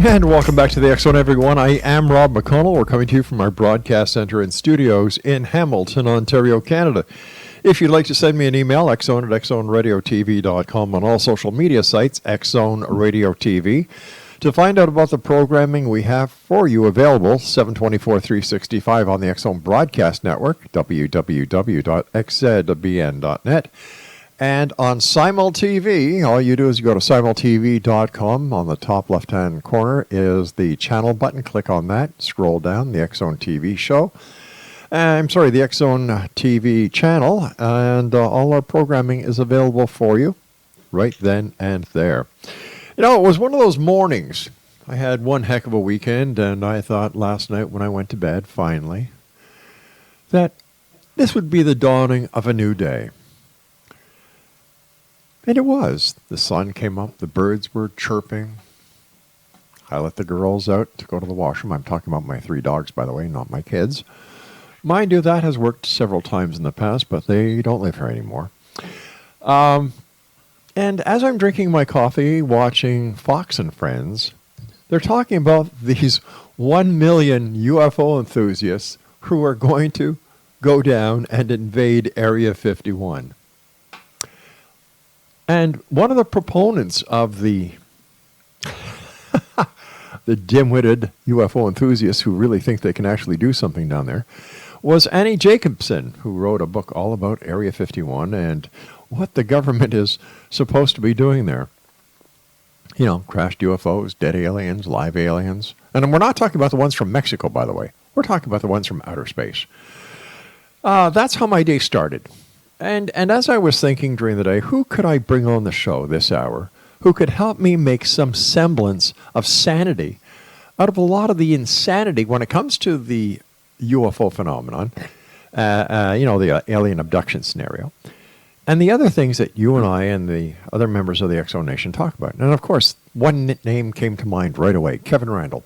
And welcome back to the X Zone, everyone. I am Rob McConnell. We're coming to you from our broadcast center and studios in Hamilton, Ontario, Canada. If you'd like to send me an email, xzone at xzoneradiotv.com, on all social media sites, X-Zone Radio TV. To find out about the programming we have for you available, 724-365 on the X-Zone Broadcast Network, www.xzbn.net. And on SimulTV, all you do is you go to simultv.com. On the top left-hand corner is the channel button. Click on that. Scroll down, the X Zone TV show. The X Zone TV channel. And all our programming is available for you right then and there. You know, it was one of those mornings. I had one heck of a weekend, and I thought last night when I went to bed, finally, that this would be the dawning of a new day. And it was. The sun came up, the birds were chirping. I let the girls out to go to the washroom. I'm talking about my 3 dogs, by the way, not my kids. Mind you, that has worked several times in the past, but they don't live here anymore. And as I'm drinking my coffee, watching Fox and Friends, they're talking about these 1 million UFO enthusiasts who are going to go down and invade Area 51. And one of the proponents of the dim-witted UFO enthusiasts who really think they can actually do something down there was Annie Jacobson, who wrote a book all about Area 51 and what the government is supposed to be doing there. You know, crashed UFOs, dead aliens, live aliens. And we're not talking about the ones from Mexico, by the way. We're talking about the ones from outer space. That's how my day started. And as I was thinking during the day, who could I bring on the show this hour who could help me make some semblance of sanity out of a lot of the insanity when it comes to the UFO phenomenon, the alien abduction scenario, and the other things that you and I and the other members of the X Zone Nation talk about. And, of course, one name came to mind right away, Kevin Randle.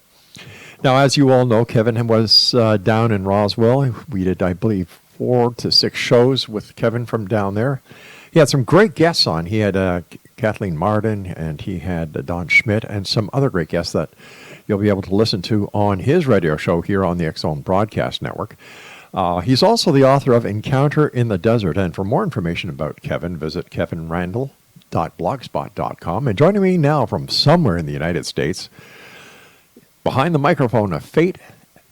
Now, as you all know, Kevin was down in Roswell. We did, I believe, 4 to 6 shows with Kevin from down there. He had some great guests on. He had Kathleen Martin, and he had Don Schmidt, and some other great guests that you'll be able to listen to on his radio show here on the X Zone Broadcast Network. He's also the author of Encounter in the Desert, and for more information about Kevin, visit kevinrandle.blogspot.com. And joining me now from somewhere in the United States, behind the microphone of fate,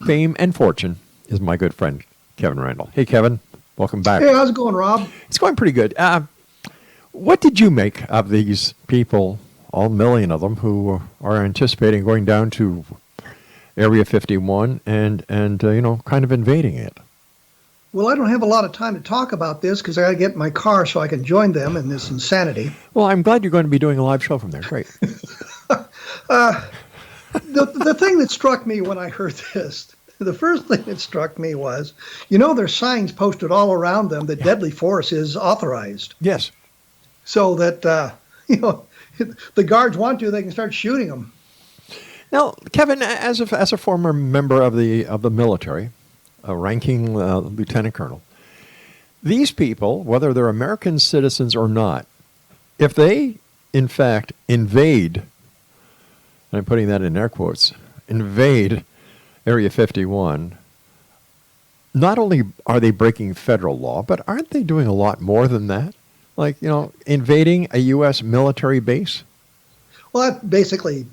fame, and fortune, is my good friend, Kevin Randle. Hey, Kevin. Welcome back. Hey, how's it going, Rob? It's going pretty good. What did you make of these people, all million of them, who are anticipating going down to Area 51 and kind of invading it? Well, I don't have a lot of time to talk about this because I got to get in my car so I can join them in this insanity. Well, I'm glad you're going to be doing a live show from there. Great. The thing that struck me when I heard this, the first thing that struck me was, there's signs posted all around them that deadly force is authorized. Yes. So that, the guards want to, they can start shooting them. Now, Kevin, as a former member of the military, a ranking lieutenant colonel, these people, whether they're American citizens or not, if they, in fact, invade, and I'm putting that in air quotes, invade Area 51, not only are they breaking federal law, but aren't they doing a lot more than that? Like, invading a U.S. military base? Well, that's basically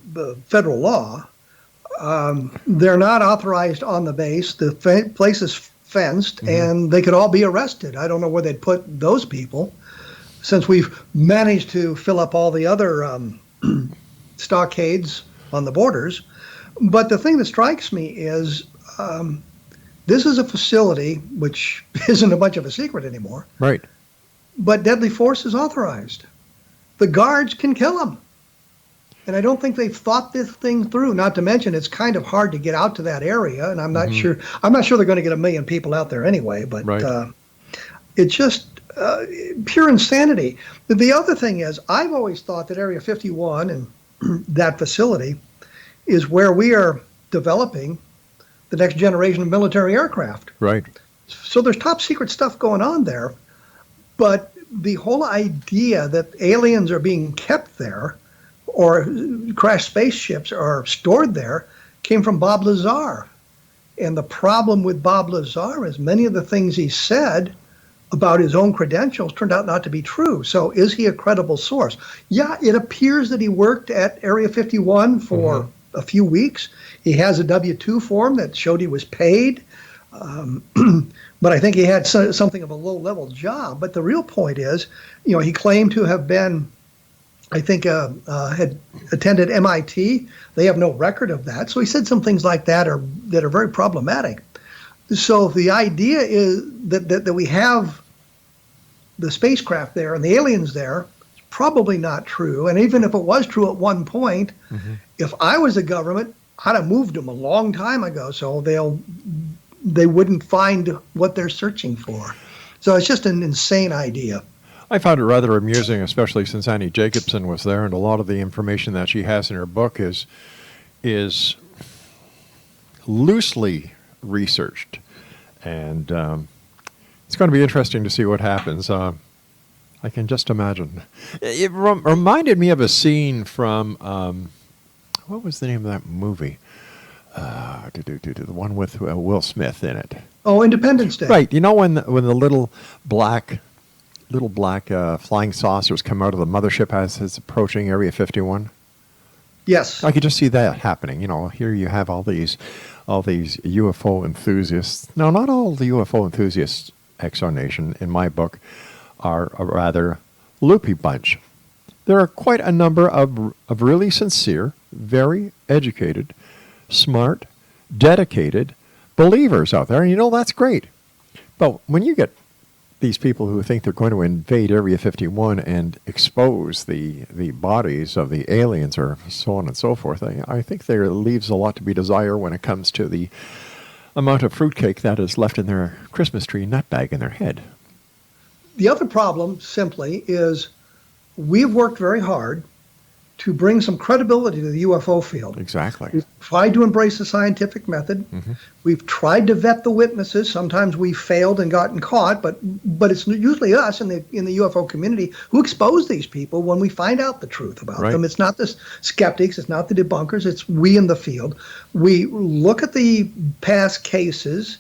federal law. They're not authorized on the base. The place is fenced, and they could all be arrested. I don't know where they'd put those people, since we've managed to fill up all the other stockades on the borders. But the thing that strikes me is this is a facility which isn't a bunch of a secret anymore. Right. But deadly force is authorized. The guards can kill them. And I don't think they've thought this thing through, not to mention it's kind of hard to get out to that area. And I'm not sure they're going to get 1 million people out there anyway. But right. It's just pure insanity. The other thing is, I've always thought that Area 51 and that facility is where we are developing the next generation of military aircraft. Right. So there's top secret stuff going on there. But the whole idea that aliens are being kept there, or crashed spaceships are stored there came from Bob Lazar. And the problem with Bob Lazar is many of the things he said about his own credentials turned out not to be true. So is he a credible source? Yeah, it appears that he worked at Area 51 for a few weeks. He has a W-2 form that showed he was paid. But I think he had something of a low-level job. But the real point is, he claimed to have been, I think, had attended MIT. They have no record of that. So he said some things like that are very problematic. So the idea is that we have the spacecraft there and the aliens there, it's probably not true. And even if it was true at one point, if I was a government, I'd have moved them a long time ago. So they wouldn't find what they're searching for. So it's just an insane idea. I found it rather amusing, especially since Annie Jacobsen was there, and a lot of the information that she has in her book is loosely researched, and it's going to be interesting to see what happens. I can just imagine. It reminded me of a scene from what was the name of that movie? The one with Will Smith in it. Oh, Independence Day. Right. You know when the little black flying saucers come out of the mothership as it's approaching Area 51? Yes. I could just see that happening. Here you have all these UFO enthusiasts. Now, not all the UFO enthusiasts, Exonation, in my book, are a rather loopy bunch. There are quite a number of really sincere, very educated, smart, dedicated believers out there, and that's great. But when you get these people who think they're going to invade Area 51 and expose the bodies of the aliens or so on and so forth, I think there leaves a lot to be desired when it comes to the amount of fruitcake that is left in their Christmas tree nut bag in their head. The other problem simply is we've worked very hard to bring some credibility to the UFO field. Exactly. We've tried to embrace the scientific method. We've tried to vet the witnesses. Sometimes we've failed and gotten caught, but it's usually us in the UFO community who expose these people when we find out the truth about them. It's not the skeptics, it's not the debunkers, it's we in the field. We look at the past cases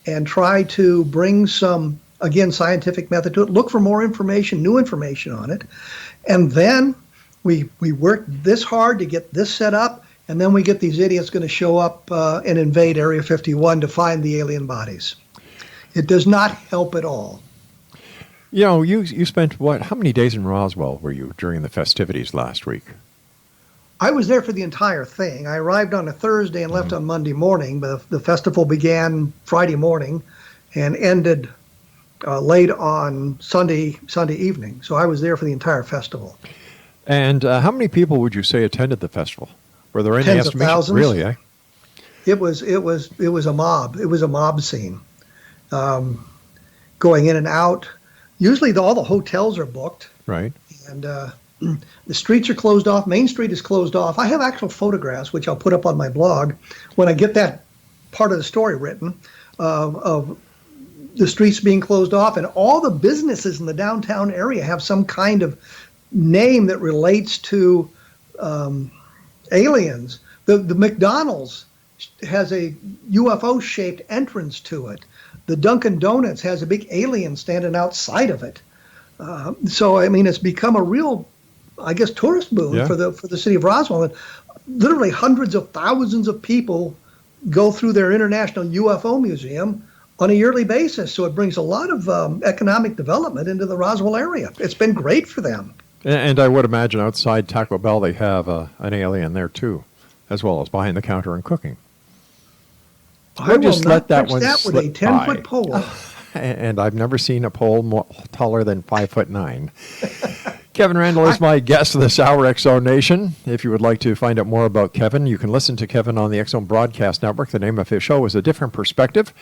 and try to bring some, again, scientific method to it, look for more information, new information on it, and then we work this hard to get this set up, and then we get these idiots going to show up and invade Area 51 to find the alien bodies. It does not help at all. You spent how many days in Roswell were you during the festivities last week? I was there for the entire thing. I arrived on a Thursday and left on Monday morning, but the festival began Friday morning and ended late on Sunday evening. So I was there for the entire festival. And how many people would you say attended the festival? Were there any Tens of estimations? thousands. Really, eh? It was a mob. It was a mob scene, going in and out. Usually, all the hotels are booked. Right. And the streets are closed off. Main Street is closed off. I have actual photographs, which I'll put up on my blog when I get that part of the story written, of the streets being closed off, and all the businesses in the downtown area have some kind of name that relates to aliens. The McDonald's has a UFO-shaped entrance to it. The Dunkin' Donuts has a big alien standing outside of it. So I mean, it's become a real, I guess, tourist boom for the city of Roswell. And literally hundreds of thousands of people go through their International UFO Museum on a yearly basis. So it brings a lot of economic development into the Roswell area. It's been great for them. And I would imagine outside Taco Bell they have an alien there too, as well as behind the counter and cooking. I will not touch one that with a 10-foot pole. And I've never seen a pole taller than 5'9". Kevin Randle is my guest this hour, X-Zone Nation. If you would like to find out more about Kevin, you can listen to Kevin on the X-Zone Broadcast Network. The name of his show is A Different Perspective.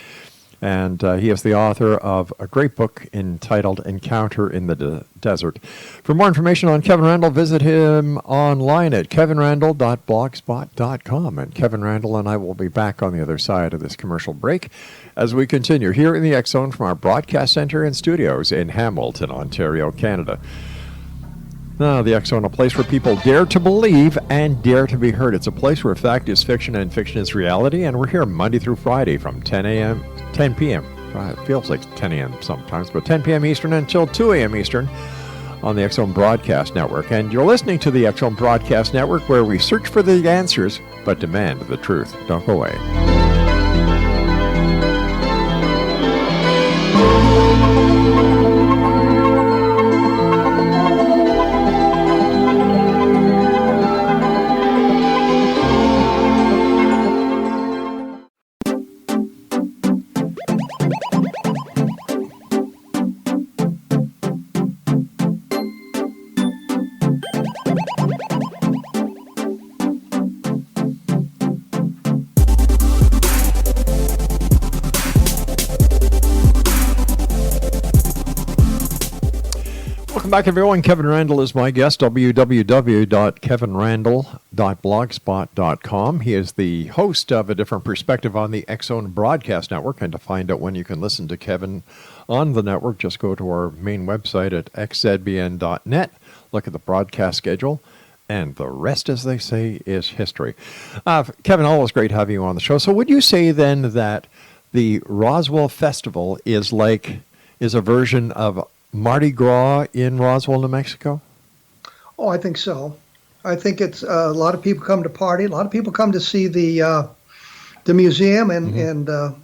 And he is the author of a great book entitled Encounter in the Desert. For more information on Kevin Randle, visit him online at kevinrandle.blogspot.com. And Kevin Randle and I will be back on the other side of this commercial break as we continue here in the X-Zone from our broadcast center and studios in Hamilton, Ontario, Canada. The X Zone, a place where people dare to believe and dare to be heard. It's a place where fact is fiction and fiction is reality, and we're here Monday through Friday from 10 p.m. It feels like 10 a.m. sometimes, but 10 p.m. Eastern until 2 a.m. Eastern on the X Zone Broadcast Network. And you're listening to the X Zone Broadcast Network, where we search for the answers but demand the truth. Don't go away. Back, everyone. Kevin Randle is my guest. www.kevinrandle.blogspot.com. He is the host of A Different Perspective on the X Zone Broadcast Network. And to find out when you can listen to Kevin on the network, just go to our main website at xzbn.net. Look at the broadcast schedule. And the rest, as they say, is history. Kevin, always great having you on the show. So would you say then that the Roswell Festival is a version of Mardi Gras in Roswell, New Mexico? Oh, I think so. I think it's a lot of people come to party. A lot of people come to see the museum and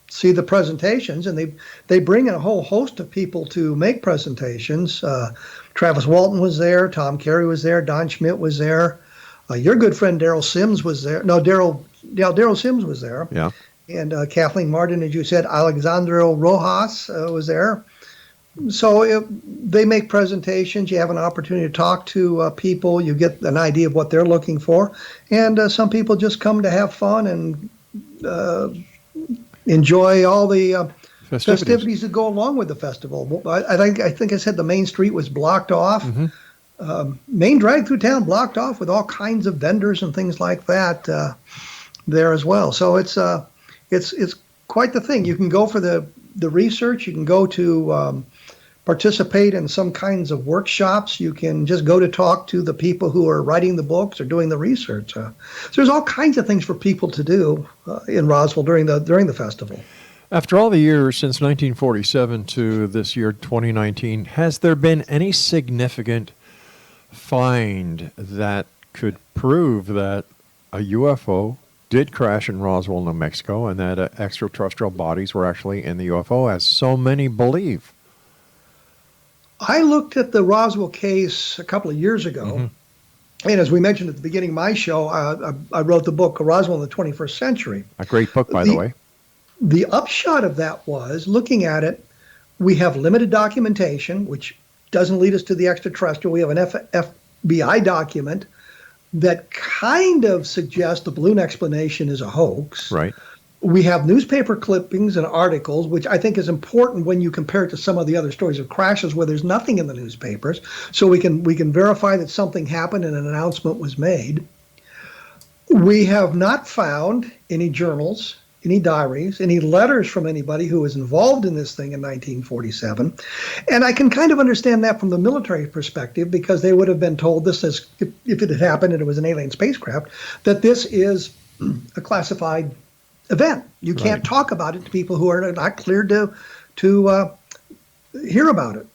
see the presentations, and they bring in a whole host of people to make presentations. Travis Walton was there, Tom Carey was there, Don Schmidt was there. Your good friend Daryl Sims was there. No, Daryl Sims was there. Yeah. And Kathleen Martin, as you said, Alexandro Rojas was there. So they make presentations. You have an opportunity to talk to people. You get an idea of what they're looking for. And some people just come to have fun and enjoy all the festivities that go along with the festival. I think I said the main street was blocked off. Main drag through town blocked off with all kinds of vendors and things like that there as well. So it's quite the thing. You can go for the research. You can go to participate in some kinds of workshops. You can just go to talk to the people who are writing the books or doing the research. So there's all kinds of things for people to do in Roswell during the festival. After all the years since 1947 to this year 2019, has there been any significant find that could prove that a UFO did crash in Roswell, New Mexico, and that extraterrestrial bodies were actually in the UFO, as so many believe? I looked at the Roswell case a couple of years ago, and as we mentioned at the beginning of my show, I wrote the book Roswell in the 21st Century. A great book, by the way. The upshot of that was, looking at it, we have limited documentation, which doesn't lead us to the extraterrestrial. We have an FBI document that kind of suggests the balloon explanation is a hoax. Right. We have newspaper clippings and articles, which I think is important when you compare it to some of the other stories of crashes where there's nothing in the newspapers. So we can verify that something happened and an announcement was made. We have not found any journals, any diaries, any letters from anybody who was involved in this thing in 1947. And I can kind of understand that from the military perspective, because they would have been told this is, if it had happened and it was an alien spacecraft, that this is a classified event. You can't talk about it to people who are not cleared to hear about it.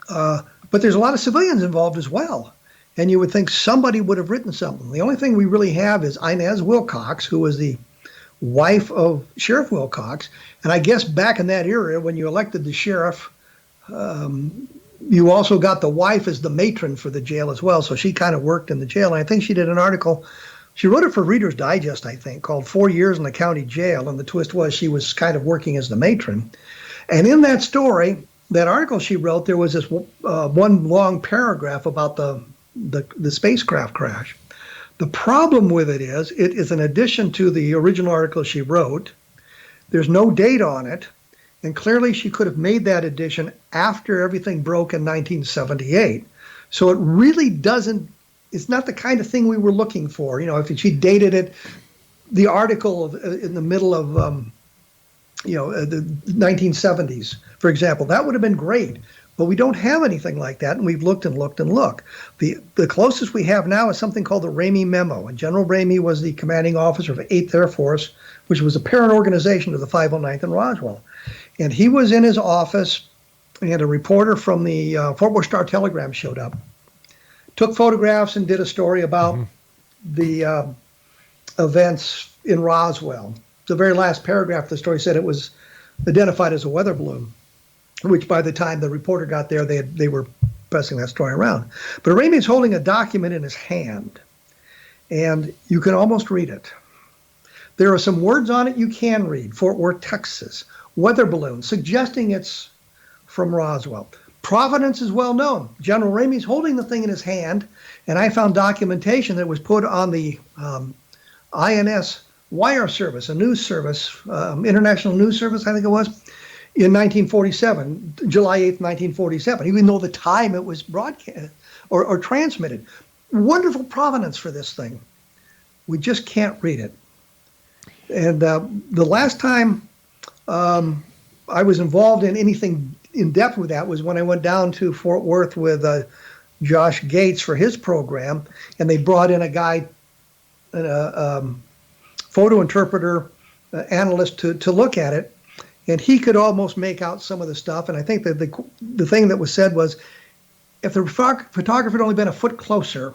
But there's a lot of civilians involved as well. And you would think somebody would have written something. The only thing we really have is Inez Wilcox, who was the wife of Sheriff Wilcox. And I guess back in that era, when you elected the sheriff, you also got the wife as the matron for the jail as well. So she kind of worked in the jail. And I think she did an article. She wrote it for Reader's Digest, I think, called 4 Years in the County Jail. And the twist was she was kind of working as the matron. And in that story, that article she wrote, there was this one long paragraph about the spacecraft crash. The problem with it is an addition to the original article she wrote. There's no date on it. And clearly she could have made that addition after everything broke in 1978. So it really doesn't, it's not the kind of thing we were looking for. You know, if she dated it, the article in the middle of, the 1970s, for example, that would have been great. But we don't have anything like that, and we've looked and looked and looked. The closest we have now is something called the Ramey Memo, and General Ramey was the commanding officer of 8th Air Force, which was a parent organization to the 509th in Roswell. And he was in his office, and a reporter from the Fort Worth Star-Telegram showed up, took photographs, and did a story about the events in Roswell. The very last paragraph of the story said it was identified as a weather balloon, which by the time the reporter got there, they were passing that story around. But Ramey's holding a document in his hand, and you can almost read it. There are some words on it you can read. Fort Worth, Texas. Weather balloon, suggesting it's from Roswell. Providence is well known. General Ramey's holding the thing in his hand, and I found documentation that was put on the INS wire service, a news service, international news service, I think it was, in 1947, July 8th, 1947, even though the time it was broadcast or transmitted. Wonderful provenance for this thing. We just can't read it. And the last time I was involved in anything in depth with that was when I went down to Fort Worth with Josh Gates for his program, and they brought in a guy, photo interpreter, analyst to look at it, and he could almost make out some of the stuff. And I think that the thing that was said was, if the photographer had only been a foot closer,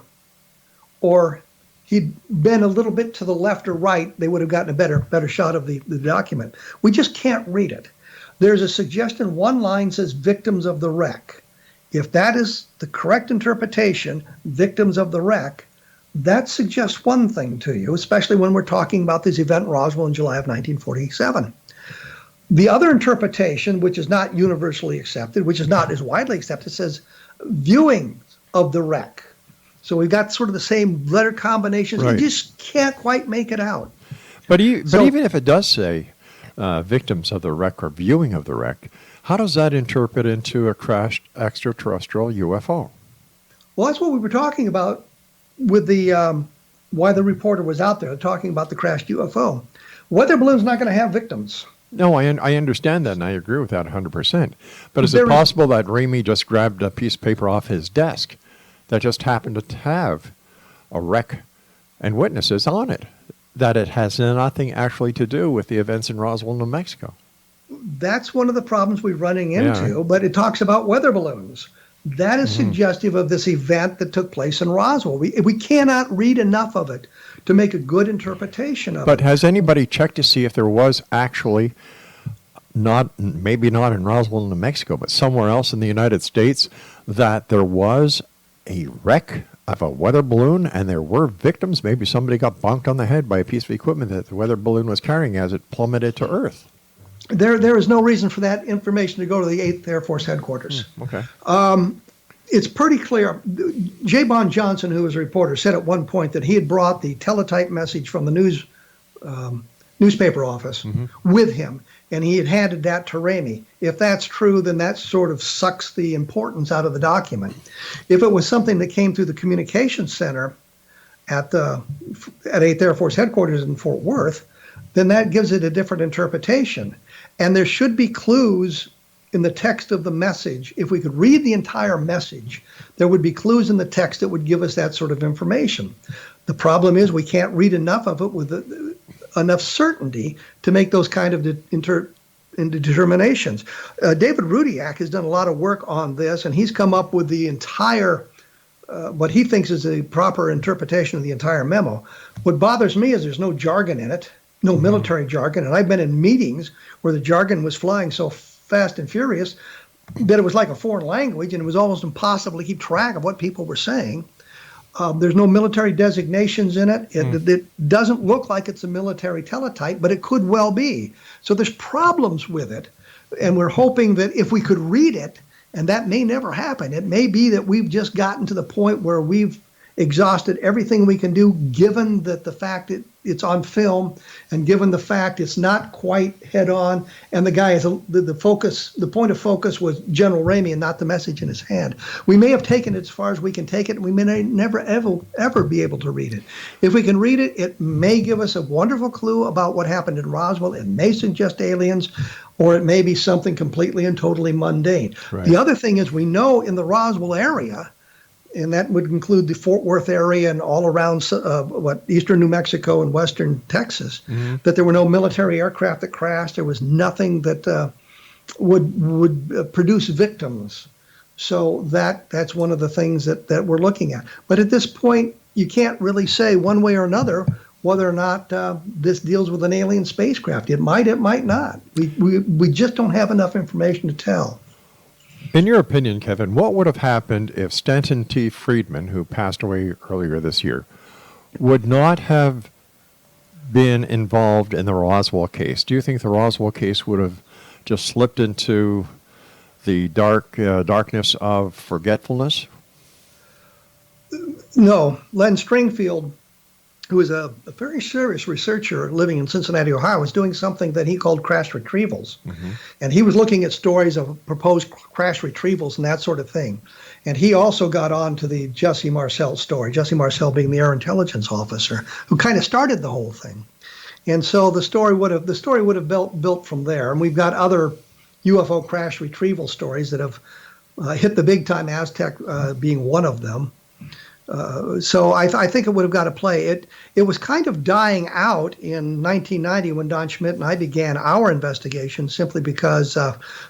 or he'd been a little bit to the left or right, they would have gotten a better shot of the document. We just can't read it. There's a suggestion, one line says victims of the wreck. If that is the correct interpretation, victims of the wreck, that suggests one thing to you, especially when we're talking about this event in Roswell in July of 1947. The other interpretation, which is not universally accepted, which is not as widely accepted, says viewing of the wreck. So we've got sort of the same letter combinations. Right. You just can't quite make it out. But even if it does say victims of the wreck or viewing of the wreck, how does that interpret into a crashed extraterrestrial UFO? Well, that's what we were talking about with the why the reporter was out there, talking about the crashed UFO. Weather balloon's not going to have victims. No, I understand that, and I agree with that 100%. But is it possible that Ramey just grabbed a piece of paper off his desk that just happened to have a wreck and witnesses on it, that it has nothing actually to do with the events in Roswell, New Mexico? That's one of the problems we're running into, Yeah. but it talks about weather balloons. That is suggestive of this event that took place in Roswell. We cannot read enough of it to make a good interpretation of it. But has anybody checked to see if there was actually, maybe not in Roswell, New Mexico, but somewhere else in the United States, that there was a wreck of a weather balloon and there were victims? Maybe somebody got bonked on the head by a piece of equipment that the weather balloon was carrying as it plummeted to Earth. There is no reason for that information to go to the 8th Air Force headquarters. Okay. It's pretty clear. J. Bond Johnson, who was a reporter, said at one point that he had brought the teletype message from the newspaper office with him, and he had handed that to Ramey. If that's true, then that sort of sucks the importance out of the document. If it was something that came through the communications center at 8th Air Force headquarters in Fort Worth, then that gives it a different interpretation. And there should be clues in the text of the message. If we could read the entire message, there would be clues in the text that would give us that sort of information. The problem is we can't read enough of it with enough certainty to make those kind of determinations. David Rudiak has done a lot of work on this, and he's come up with the entire, what he thinks is a proper interpretation of the entire memo. What bothers me is there's no jargon in it, no military jargon, and I've been in meetings where the jargon was flying so fast and furious that it was like a foreign language, and it was almost impossible to keep track of what people were saying. There's no military designations in it. It doesn't look like it's a military teletype, but it could well be. So there's problems with it, and we're hoping that if we could read it, and that may never happen, it may be that we've just gotten to the point where we've exhausted everything we can do, given that the fact that it's on film, and given the fact it's not quite head on, and the guy is the point of focus was General Ramey and not the message in his hand. We may have taken it as far as we can take it, and we may never ever be able to read it. If we can read it, it may give us a wonderful clue about what happened in Roswell. It may suggest aliens. or it may be something completely and totally mundane. Right. The other thing is we know in the Roswell area, and that would include the Fort Worth area and all around eastern New Mexico and western Texas, that there were no military aircraft that crashed. There was nothing that would produce victims. So that's one of the things that we're looking at. But at this point, you can't really say one way or another whether or not this deals with an alien spacecraft. It might not. We just don't have enough information to tell. In your opinion, Kevin, what would have happened if Stanton T. Friedman, who passed away earlier this year, would not have been involved in the Roswell case? Do you think the Roswell case would have just slipped into the darkness of forgetfulness? No. Len Stringfield, who is a very serious researcher living in Cincinnati, Ohio, was doing something that he called crash retrievals. And he was looking at stories of proposed crash retrievals and that sort of thing. And he also got on to the Jesse Marcel story, Jesse Marcel being the air intelligence officer who kind of started the whole thing. And so the story would have built from there. And we've got other UFO crash retrieval stories that have hit the big time, Aztec being one of them. So I think it would have got to play. It was kind of dying out in 1990 when Don Schmidt and I began our investigation, simply because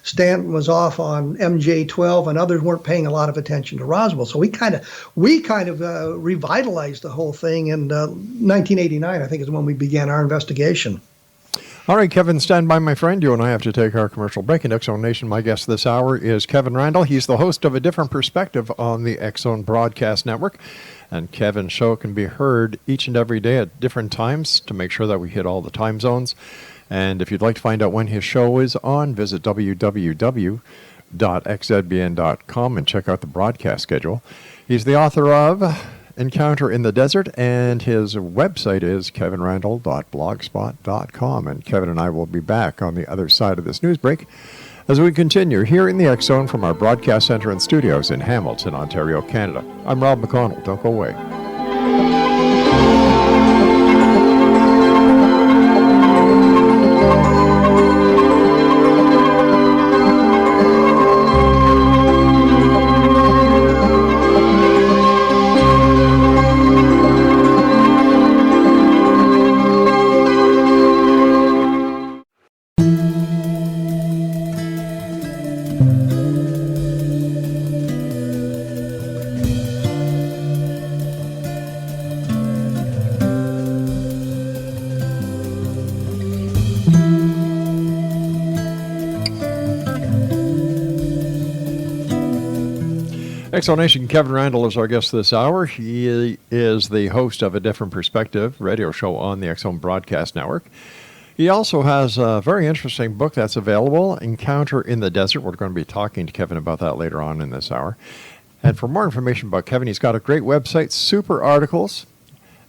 Stanton was off on MJ-12 and others weren't paying a lot of attention to Roswell. So we kind of revitalized the whole thing in 1989, I think, is when we began our investigation. All right, Kevin, stand by, my friend. You and I have to take our commercial break. In X Zone Nation, my guest this hour is Kevin Randle. He's the host of A Different Perspective on the X Zone Broadcast Network. And Kevin's show can be heard each and every day at different times to make sure that we hit all the time zones. And if you'd like to find out when his show is on, visit www.xzbn.com and check out the broadcast schedule. He's the author of Encounter in the Desert, and his website is kevinrandle.blogspot.com. And Kevin and I will be back on the other side of this news break as we continue here in the X Zone from our broadcast center and studios in Hamilton, Ontario, Canada. I'm Rob McConnell. Don't go away. X Zone Nation, Kevin Randle is our guest this hour. He is the host of A Different Perspective radio show on the X Zone Broadcast Network. He also has a very interesting book that's available, Encounter in the Desert. We're going to be talking to Kevin about that later on in this hour. And for more information about Kevin, he's got a great website, super articles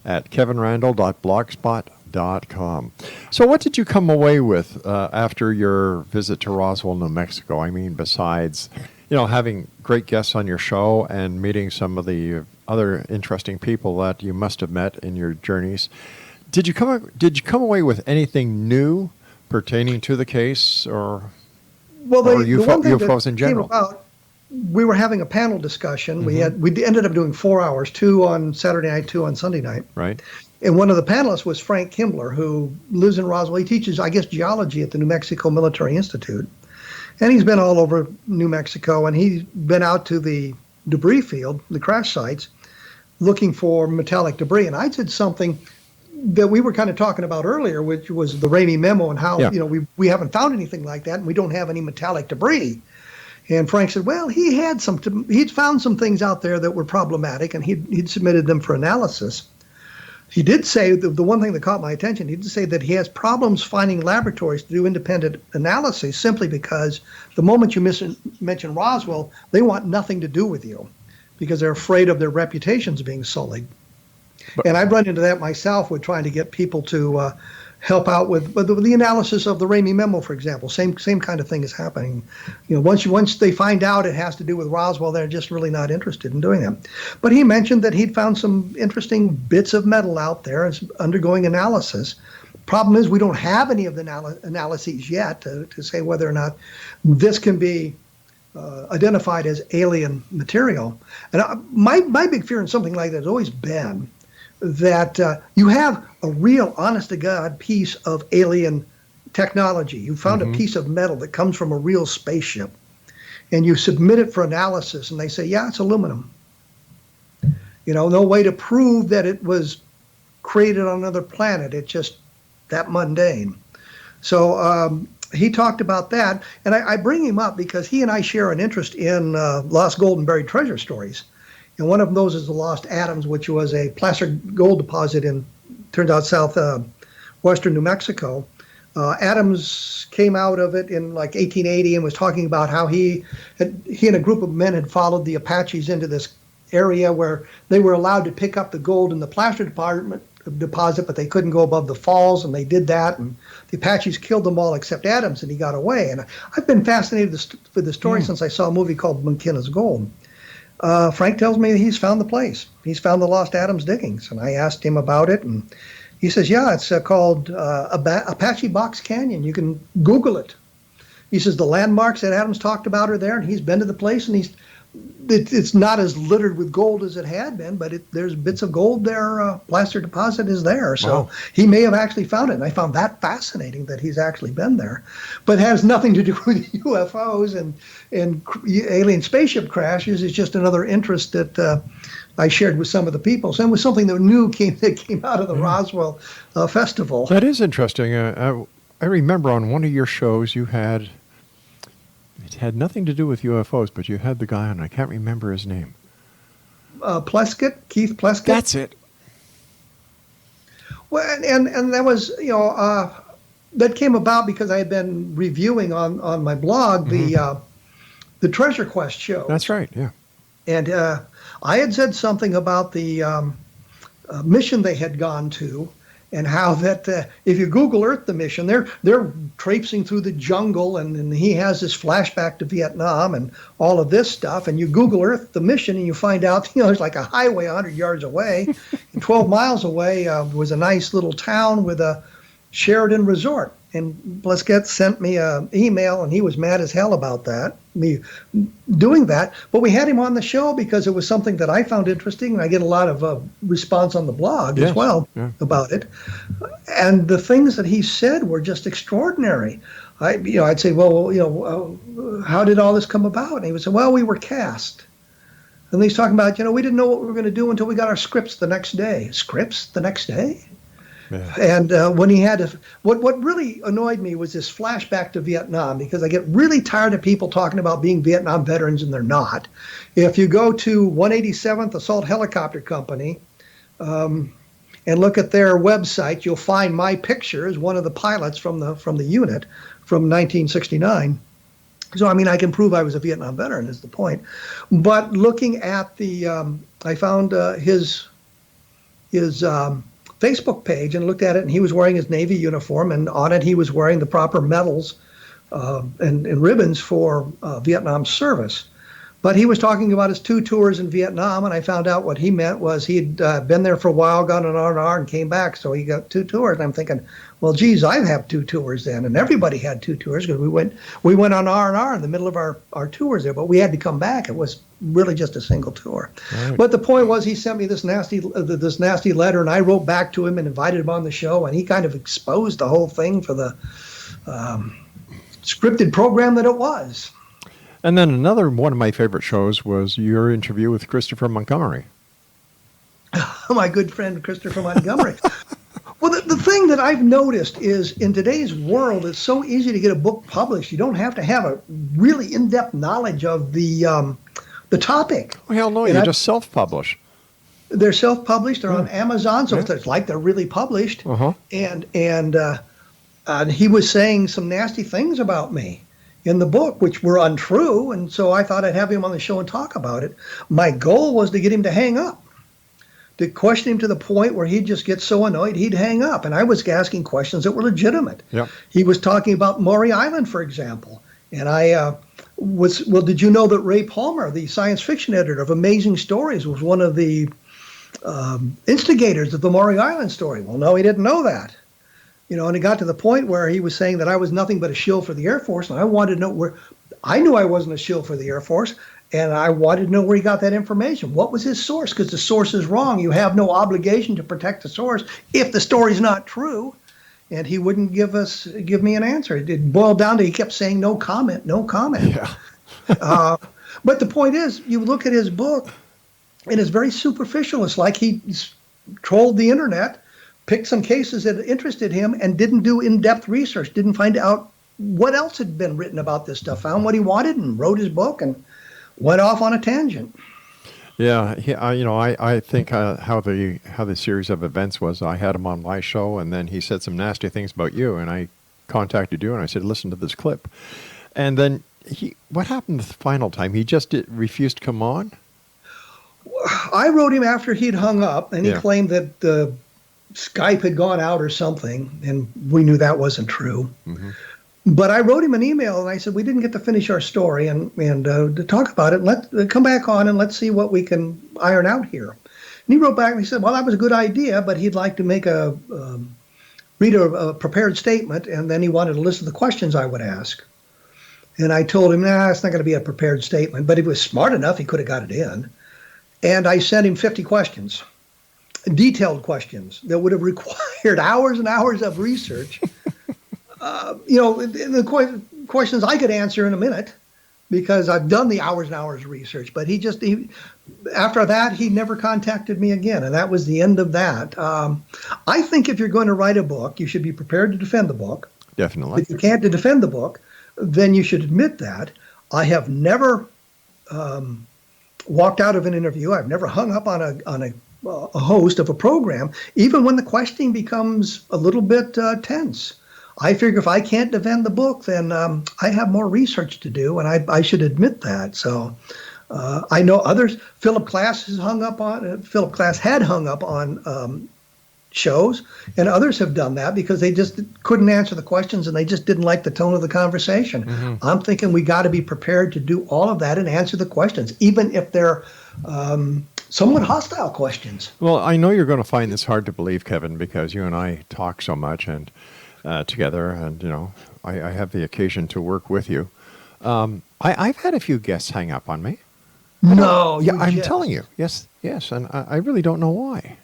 at kevinrandle.blogspot.com. So what did you come away with after your visit to Roswell, New Mexico? I mean, besides, having great guests on your show and meeting some of the other interesting people that you must have met in your journeys, did you come away with anything new pertaining to the case or UFOs in general? We were having a panel discussion. We ended up doing 4 hours, 2 on Saturday night, 2 on Sunday night. Right. And one of the panelists was Frank Kimbler, who lives in Roswell. He teaches, I guess, geology at the New Mexico Military Institute. And he's been all over New Mexico, and he's been out to the debris field, the crash sites, looking for metallic debris. And I said something that we were kind of talking about earlier, which was the REL-MAR memo and how, we haven't found anything like that, and we don't have any metallic debris. And Frank said, well, he'd found some things out there that were problematic, and he'd submitted them for analysis. He did say, the one thing that caught my attention, he did say that he has problems finding laboratories to do independent analysis simply because the moment you mention Roswell, they want nothing to do with you because they're afraid of their reputations being sullied. And I've run into that myself with trying to get people to help out with the analysis of the REL-MAR memo, for example. Same kind of thing is happening. Once they find out it has to do with Roswell, they're just really not interested in doing that. But he mentioned that he'd found some interesting bits of metal out there and undergoing analysis, Problem is, we don't have any of the analyses yet to say whether or not this can be identified as alien material. And my big fear in something like that has always been that you have a real, honest-to-God piece of alien technology. You found a piece of metal that comes from a real spaceship, and you submit it for analysis, and they say, yeah, it's aluminum. You know, no way to prove that it was created on another planet. It's just that mundane. So he talked about that, and I bring him up because he and I share an interest in lost gold and buried treasure stories. And one of those is the Lost Adams, which was a placer gold deposit in, turns out, southwestern New Mexico. Adams came out of it in like 1880 and was talking about how he and a group of men had followed the Apaches into this area where they were allowed to pick up the gold in the placer deposit, but they couldn't go above the falls, and they did that, and the Apaches killed them all except Adams, and he got away. And I've been fascinated with the story since I saw a movie called McKenna's Gold. Frank tells me that he's found the place. He's found the Lost Adams diggings, and I asked him about it, and he says, yeah, it's called Apache Box Canyon. You can Google it. He says the landmarks that Adams talked about are there, and he's been to the place, and it's not as littered with gold as it had been, but there's bits of gold there. Placer deposit is there. So he may have actually found it. And I found that fascinating that he's actually been there. But it has nothing to do with UFOs and alien spaceship crashes. It's just another interest that I shared with some of the people. So it was something that came out of the Roswell festival. That is interesting. I remember on one of your shows you had... It had nothing to do with UFOs, but you had the guy on. I can't remember his name. Keith Pleskett. That's it. Well, and that was, that came about because I had been reviewing on my blog the Treasure Quest show. That's right, yeah. And I had said something about the mission they had gone to, and how that if you Google Earth the mission, they're traipsing through the jungle, and he has this flashback to Vietnam and all of this stuff. And you Google Earth the mission, and you find out, there's like a highway 100 yards away, and 12 miles away was a nice little town with a Sheraton resort. And Pleskett sent me an email, and he was mad as hell about that, me doing that. But we had him on the show because it was something that I found interesting, and I get a lot of response on the blog as well about it. And the things that he said were just extraordinary. I'd say, well, how did all this come about? And he would say, well, we were cast. And he's talking about, we didn't know what we were going to do until we got our scripts the next day. Scripts the next day? Yeah. And when he had to, what really annoyed me was this flashback to Vietnam, because I get really tired of people talking about being Vietnam veterans and they're not. If you go to 187th Assault Helicopter Company and look at their website, you'll find my picture as one of the pilots from the unit from 1969. So, I can prove I was a Vietnam veteran is the point. But looking at I found his Facebook page and looked at it, and he was wearing his Navy uniform, and on it he was wearing the proper medals and ribbons for Vietnam service. But he was talking about his 2 tours in Vietnam, and I found out what he meant was he'd been there for a while, gone on R&R, and came back, so he got 2 tours. And I'm thinking, well, geez, I have 2 tours then, and everybody had 2 tours because we went on R&R in the middle of our tours there, but we had to come back. It was really just a single tour. Right. But the point was, he sent me this nasty letter, and I wrote back to him and invited him on the show, and he kind of exposed the whole thing for the scripted program that it was. And then another one of my favorite shows was your interview with Christopher Montgomery. My good friend Christopher Montgomery. Well, the thing that I've noticed is in today's world, it's so easy to get a book published. You don't have to have a really in-depth knowledge of the topic. Well, hell no, you just self-publish. They're self-published. They're on Amazon, so it's like they're really published. And he was saying some nasty things about me in the book, which were untrue, and so I thought I'd have him on the show and talk about it. My goal was to get him to hang up, to question him to the point where he'd just get so annoyed he'd hang up, and I was asking questions that were legitimate. Yep. He was talking about Maury Island, for example, and I did you know that Ray Palmer, the science fiction editor of Amazing Stories, was one of the instigators of the Maury Island story? Well, no, he didn't know that. And it got to the point where he was saying that I was nothing but a shill for the Air Force, and I wanted to know where. I knew I wasn't a shill for the Air Force, and I wanted to know where he got that information. What was his source? Because the source is wrong. You have no obligation to protect the source if the story's not true. And he wouldn't give me an answer. It boiled down to he kept saying no comment, no comment. Yeah. But the point is, you look at his book, and it's very superficial. It's like he trolled the internet, picked some cases that interested him, and didn't do in-depth research, didn't find out what else had been written about this stuff, found what he wanted and wrote his book and went off on a tangent. Yeah, I think how the series of events was, I had him on my show, and then he said some nasty things about you, and I contacted you, and I said, listen to this clip. And then what happened the final time? He just refused to come on? I wrote him after he'd hung up, and he Yeah. claimed that the Skype had gone out or something, and we knew that wasn't true. Mm-hmm. But I wrote him an email, and I said, we didn't get to finish our story and to talk about it. Let's come back on and let's see what we can iron out here. And he wrote back and he said, well, that was a good idea, but he'd like to make read a prepared statement, and then he wanted a list of the questions I would ask. And I told him, nah, it's not going to be a prepared statement, but he was smart enough, he could have got it in. And I sent him 50 questions, detailed questions that would have required hours and hours of research. The questions I could answer in a minute because I've done the hours and hours of research. But after that, he never contacted me again. And that was the end of that. I think if you're going to write a book, you should be prepared to defend the book. Definitely. If you can't defend the book, then you should admit that. I have never walked out of an interview. I've never hung up on a host of a program, even when the questioning becomes a little bit tense. I figure if I can't defend the book, then I have more research to do, and I should admit that. So I know others. Philip Klass had hung up on shows, and others have done that because they just couldn't answer the questions and they just didn't like the tone of the conversation. Mm-hmm. I'm thinking we got to be prepared to do all of that and answer the questions, even if they're somewhat hostile questions. Well, I know you're going to find this hard to believe, Kevin, because you and I talk so much and together, and I have the occasion to work with you. I've had a few guests hang up on me. No, yeah, I'm telling you, yes, and I really don't know why.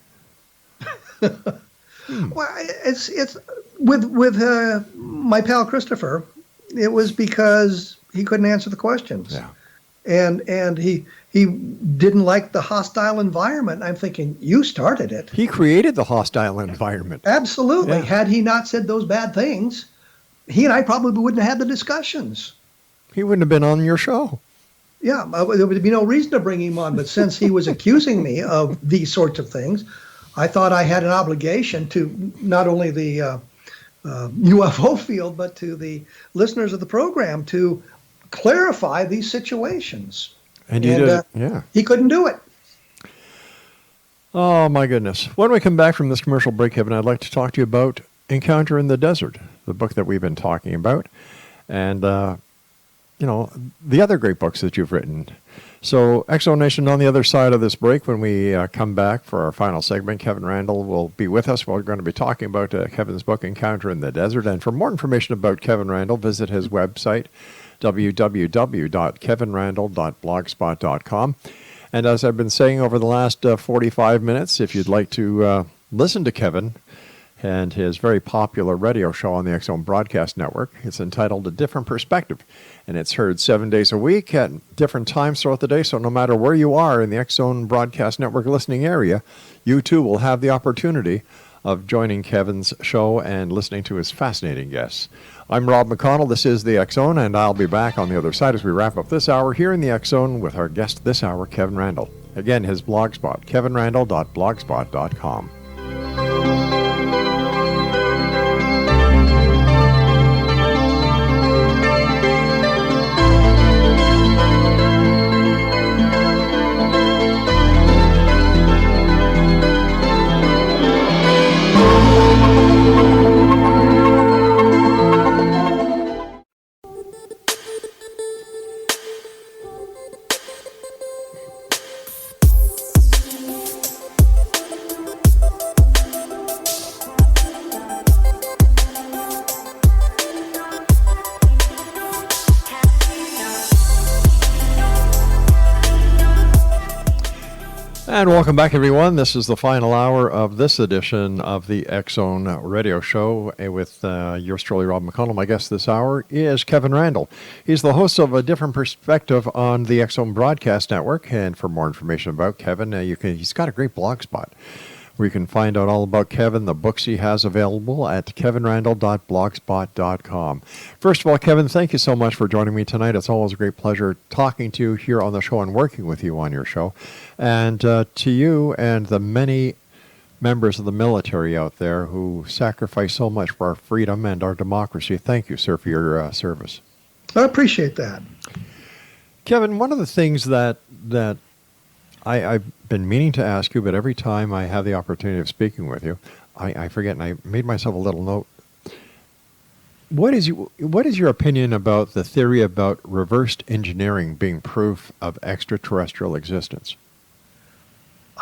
Well, it's with my pal Christopher. It was because he couldn't answer the questions. Yeah. And he didn't like the hostile environment. I'm thinking, you started it. He created the hostile environment. Absolutely. Yeah. Had he not said those bad things, he and I probably wouldn't have had the discussions. He wouldn't have been on your show. Yeah, there would be no reason to bring him on. But since he was accusing me of these sorts of things, I thought I had an obligation to not only the UFO field, but to the listeners of the program to clarify these situations. And you did, yeah. He couldn't do it. Oh, my goodness. When we come back from this commercial break, Kevin, I'd like to talk to you about Encounter in the Desert, the book that we've been talking about, and, the other great books that you've written. So, Exo Nation, on the other side of this break, when we come back for our final segment, Kevin Randle will be with us. We're going to be talking about Kevin's book, Encounter in the Desert. And for more information about Kevin Randle, visit his website, www.kevinrandle.blogspot.com. And as I've been saying over the last 45 minutes, if you'd like to listen to Kevin and his very popular radio show on the X Zone Broadcast Network, it's entitled A Different Perspective. And it's heard 7 days a week at different times throughout the day. So no matter where you are in the X Zone Broadcast Network listening area, you too will have the opportunity of joining Kevin's show and listening to his fascinating guests. I'm Rob McConnell. This is the X Zone, and I'll be back on the other side as we wrap up this hour here in the X Zone with our guest this hour, Kevin Randle. Again, his blogspot, kevinrandle.blogspot.com. And welcome back, everyone. This is the final hour of this edition of the X-Zone Radio Show with yours truly, Rob McConnell. My guest this hour is Kevin Randle. He's the host of A Different Perspective on the X-Zone Broadcast Network. And for more information about Kevin, he's got a great blog spot where you can find out all about Kevin, the books he has available at kevinrandle.blogspot.com. First of all, Kevin, thank you so much for joining me tonight. It's always a great pleasure talking to you here on the show and working with you on your show. And to you and the many members of the military out there who sacrifice so much for our freedom and our democracy, thank you, sir, for your service. I appreciate that. Kevin, one of the things that I've been meaning to ask you, but every time I have the opportunity of speaking with you, I forget, and I made myself a little note. What is your opinion about the theory about reversed engineering being proof of extraterrestrial existence?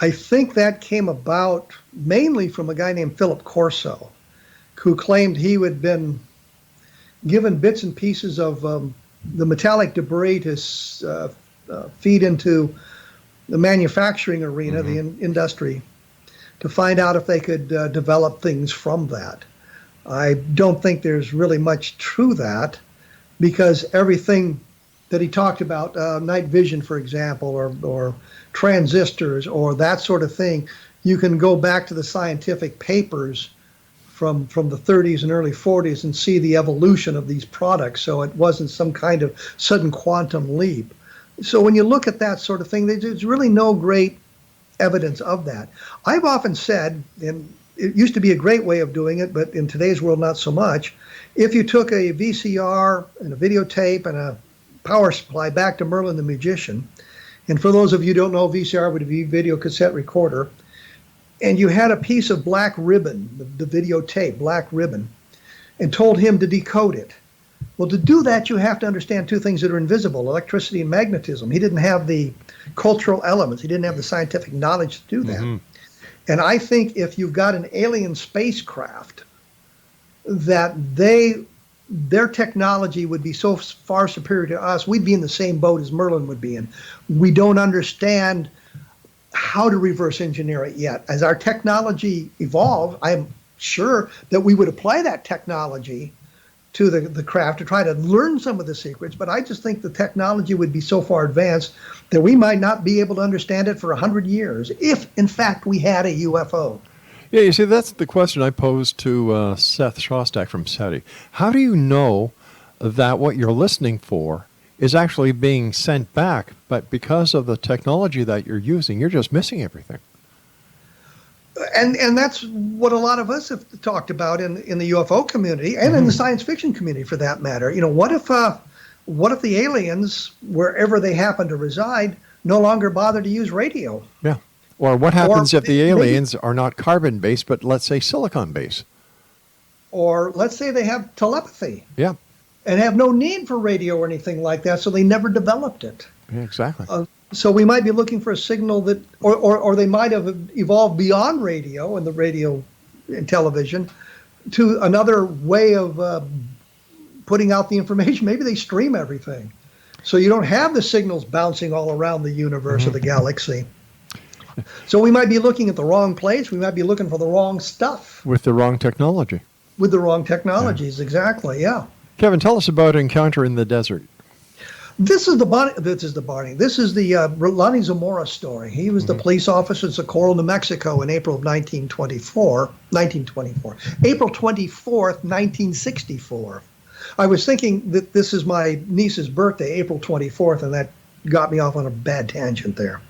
I think that came about mainly from a guy named Philip Corso, who claimed he had been given bits and pieces of the metallic debris to feed into the manufacturing arena, the industry, to find out if they could develop things from that. I don't think there's really much to that, because everything that he talked about, night vision, for example, or transistors, or that sort of thing, you can go back to the scientific papers from the 30s and early 40s and see the evolution of these products. So it wasn't some kind of sudden quantum leap. So when you look at that sort of thing, there's really no great evidence of that. I've often said, and it used to be a great way of doing it, but in today's world, not so much. If you took a VCR and a videotape and a power supply back to Merlin the Magician, and for those of you who don't know, VCR would be video cassette recorder, and you had a piece of black ribbon, the videotape, black ribbon, and told him to decode it. Well, to do that, you have to understand two things that are invisible, electricity and magnetism. He didn't have the cultural elements. He didn't have the scientific knowledge to do that. And I think if you've got an alien spacecraft, that their technology would be so far superior to us, we'd be in the same boat as Merlin would be in. We don't understand how to reverse engineer it yet. As our technology evolves, I'm sure that we would apply that technology to the craft to try to learn some of the secrets, but I just think the technology would be so far advanced that we might not be able to understand it for 100 years, if in fact we had a UFO. Yeah, you see, that's the question I posed to Seth Shostak from SETI. How do you know that what you're listening for is actually being sent back, but because of the technology that you're using, you're just missing everything? And that's what a lot of us have talked about in the UFO community and in the science fiction community, for that matter. You know, what if the aliens, wherever they happen to reside, no longer bother to use radio? Yeah. Or what happens if the aliens are not carbon-based, but let's say silicon-based? Or let's say they have telepathy. Yeah. And have no need for radio or anything like that, so they never developed it. Yeah, exactly. So we might be looking for a signal that, or they might have evolved beyond radio and the radio and television to another way of putting out the information. Maybe they stream everything. So you don't have the signals bouncing all around the universe or the galaxy. So we might be looking at the wrong place. We might be looking for the wrong stuff. With the wrong technology. With the wrong technologies, exactly, yeah. Kevin, tell us about Encounter in the Desert. This is the Lonnie Zamora story. He was the police officer in Socorro, New Mexico in April of 1924. April 24th, 1964. I was thinking that this is my niece's birthday, April 24th, and that got me off on a bad tangent there.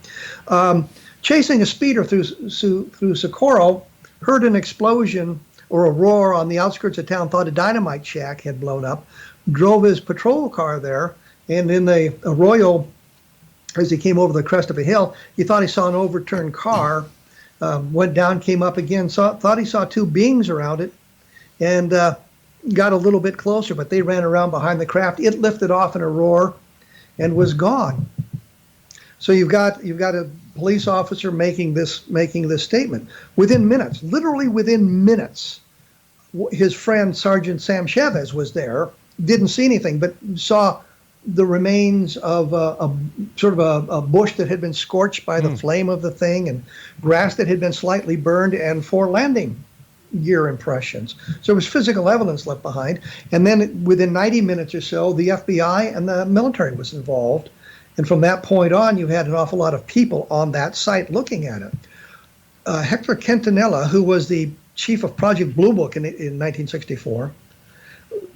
Chasing a speeder through Socorro, heard an explosion or a roar on the outskirts of town, thought a dynamite shack had blown up, drove his patrol car there, and in the arroyo, as he came over the crest of a hill, he thought he saw an overturned car, went down, came up again, thought he saw two beings around it, and got a little bit closer, but they ran around behind the craft. It lifted off in a roar and was gone. So you've got a police officer making this statement. Within minutes, literally within minutes, his friend Sergeant Sam Chavez was there, didn't see anything, but saw the remains of a sort of a bush that had been scorched by the flame of the thing, and grass that had been slightly burned, and 4 landing gear impressions. So there was physical evidence left behind. And then within 90 minutes or so, the FBI and the military was involved. And from that point on, you had an awful lot of people on that site looking at it. Hector Quintanilla, who was the chief of Project Blue Book in 1964,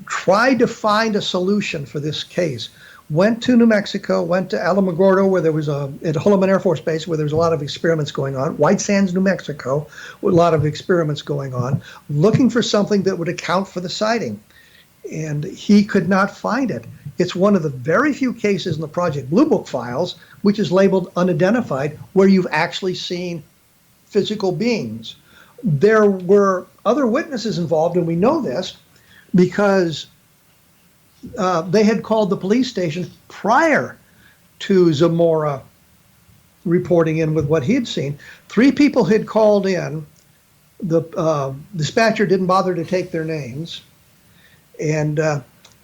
tried to find a solution for this case. Went to New Mexico, went to Alamogordo, where there was at Holloman Air Force Base, where there was a lot of experiments going on. White Sands, New Mexico, with a lot of experiments going on, looking for something that would account for the sighting. And he could not find it. It's one of the very few cases in the Project Blue Book files, which is labeled unidentified, where you've actually seen physical beings. There were other witnesses involved, and we know this because they had called the police station prior to Zamora reporting in with what he had seen. 3 people had called in. The dispatcher didn't bother to take their names. And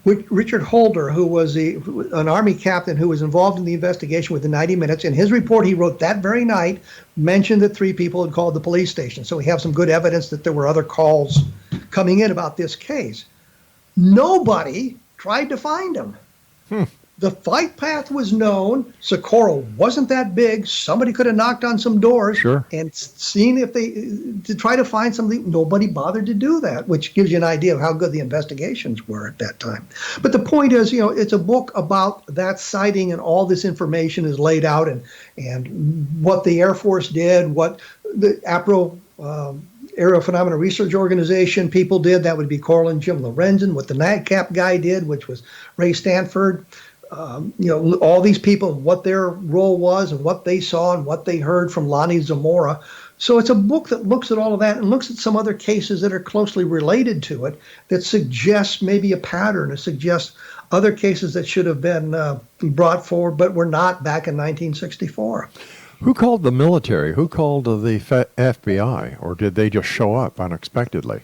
Richard Holder, who was an Army captain who was involved in the investigation within 90 minutes, in his report he wrote that very night, mentioned that 3 people had called the police station. So we have some good evidence that there were other calls coming in about this case. Nobody tried to find him. The flight path was known. Socorro wasn't that big. Somebody could have knocked on some doors and seen if to try to find something. Nobody bothered to do that, which gives you an idea of how good the investigations were at that time. But the point is, it's a book about that sighting, and all this information is laid out, and what the Air Force did, what the APRO Aerial Phenomena Research Organization people did. That would be Coral and Jim Lorenzen. What the NICAP guy did, which was Ray Stanford. All these people, what their role was and what they saw and what they heard from Lonnie Zamora. So it's a book that looks at all of that and looks at some other cases that are closely related to it that suggests maybe a pattern, or suggests other cases that should have been brought forward but were not back in 1964. Who called the military? Who called the FBI? Or did they just show up unexpectedly?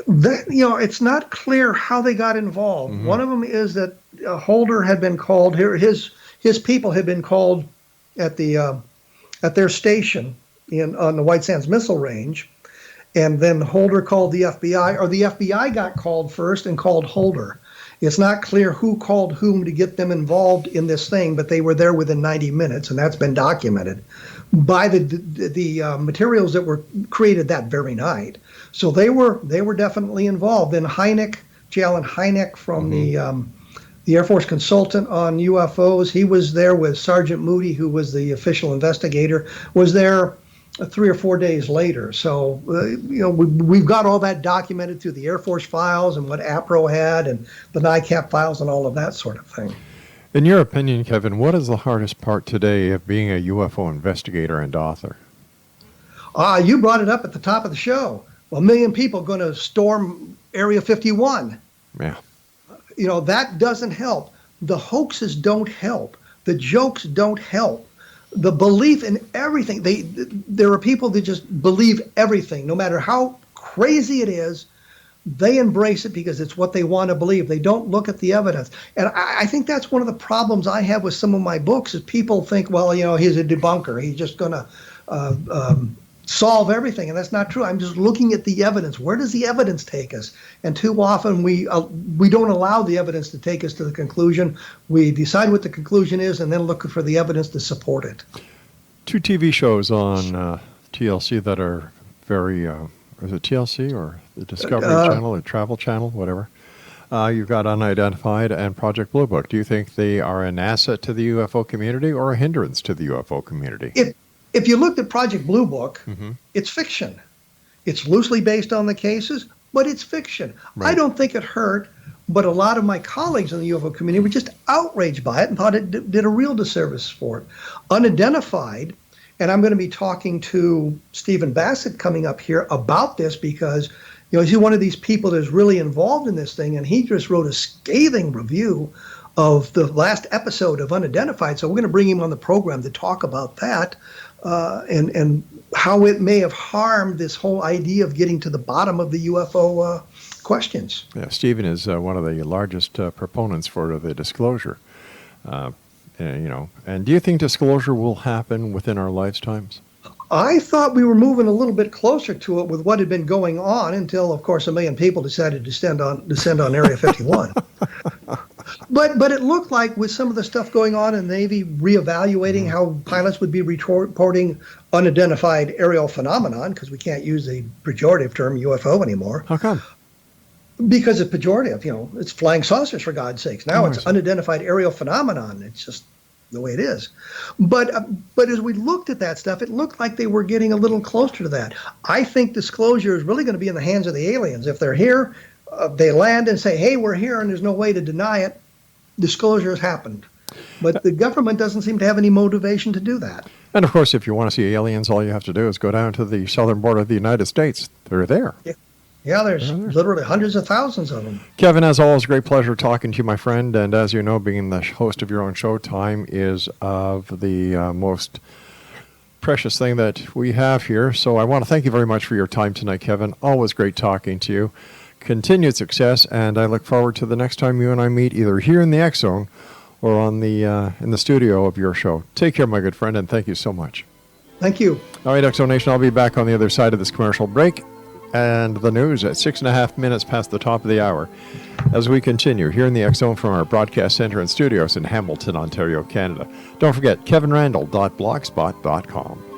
It's not clear how they got involved. One of them is that Holder had been called here. His people had been called at their station on the White Sands Missile Range, and then Holder called the FBI, or the FBI got called first and called Holder. It's not clear who called whom to get them involved in this thing, but they were there within 90 minutes, and that's been documented by the materials that were created that very night. So they were definitely involved. Then Hynek, J. Allen Hynek from the Air Force consultant on UFOs, he was there with Sergeant Moody, who was the official investigator, was there 3 or 4 days later. So, we've got all that documented through the Air Force files and what APRO had and the NICAP files and all of that sort of thing. In your opinion, Kevin, what is the hardest part today of being a UFO investigator and author? You brought it up at the top of the show. 1 million people going to storm Area 51. Yeah. That doesn't help. The hoaxes don't help. The jokes don't help. The belief in everything. There are people that just believe everything, no matter how crazy it is. They embrace it because it's what they want to believe. They don't look at the evidence. And I think that's one of the problems I have with some of my books, is people think, well, he's a debunker. He's just going to solve everything. And that's not true. I'm just looking at the evidence. Where does the evidence take us? And too often we don't allow the evidence to take us to the conclusion. We decide what the conclusion is and then look for the evidence to support it. 2 TV shows on TLC that are very, is it TLC or the Discovery Channel or Travel Channel, whatever? You've got Unidentified and Project Blue Book. Do you think they are an asset to the UFO community or a hindrance to the UFO community? If you looked at Project Blue Book, it's fiction. It's loosely based on the cases, but it's fiction. Right. I don't think it hurt, but a lot of my colleagues in the UFO community were just outraged by it and thought it did a real disservice for it. Unidentified, and I'm going to be talking to Stephen Bassett coming up here about this because, he's one of these people that's really involved in this thing, and he just wrote a scathing review of the last episode of Unidentified. So we're going to bring him on the program to talk about that. And how it may have harmed this whole idea of getting to the bottom of the UFO questions. Yeah, Stephen is one of the largest proponents for the disclosure. And do you think disclosure will happen within our lifetimes? I thought we were moving a little bit closer to it with what had been going on until, of course, 1 million people decided to descend on Area 51. But it looked like with some of the stuff going on in the Navy, reevaluating how pilots would be reporting unidentified aerial phenomenon, because we can't use the pejorative term UFO anymore. How come? Because it's pejorative, it's flying saucers, for God's sakes. Now it's unidentified aerial phenomenon. It's just the way it is. But as we looked at that stuff, it looked like they were getting a little closer to that. I think disclosure is really going to be in the hands of the aliens. If they're here, they land and say, hey, we're here, and there's no way to deny it. Disclosure has happened. But the government doesn't seem to have any motivation to do that. And of course, if you want to see aliens, all you have to do is go down to the southern border of the United States. They're there. Yeah, there's literally hundreds of thousands of them. Kevin, as always, great pleasure talking to you, my friend. And as you know, being the host of your own show, time is of the most precious thing that we have here. So I want to thank you very much for your time tonight, Kevin. Always great talking to you. Continued success, and I look forward to the next time you and I meet, either here in the X Zone or on the in the studio of your show. Take care, my good friend, and thank you so much. Thank you. All right, X Zone Nation, I'll be back on the other side of this commercial break and the news at 6.5 minutes past the top of the hour as we continue here in the X Zone from our broadcast center and studios in Hamilton, Ontario, Canada. Don't forget, kevinrandle.blogspot.com.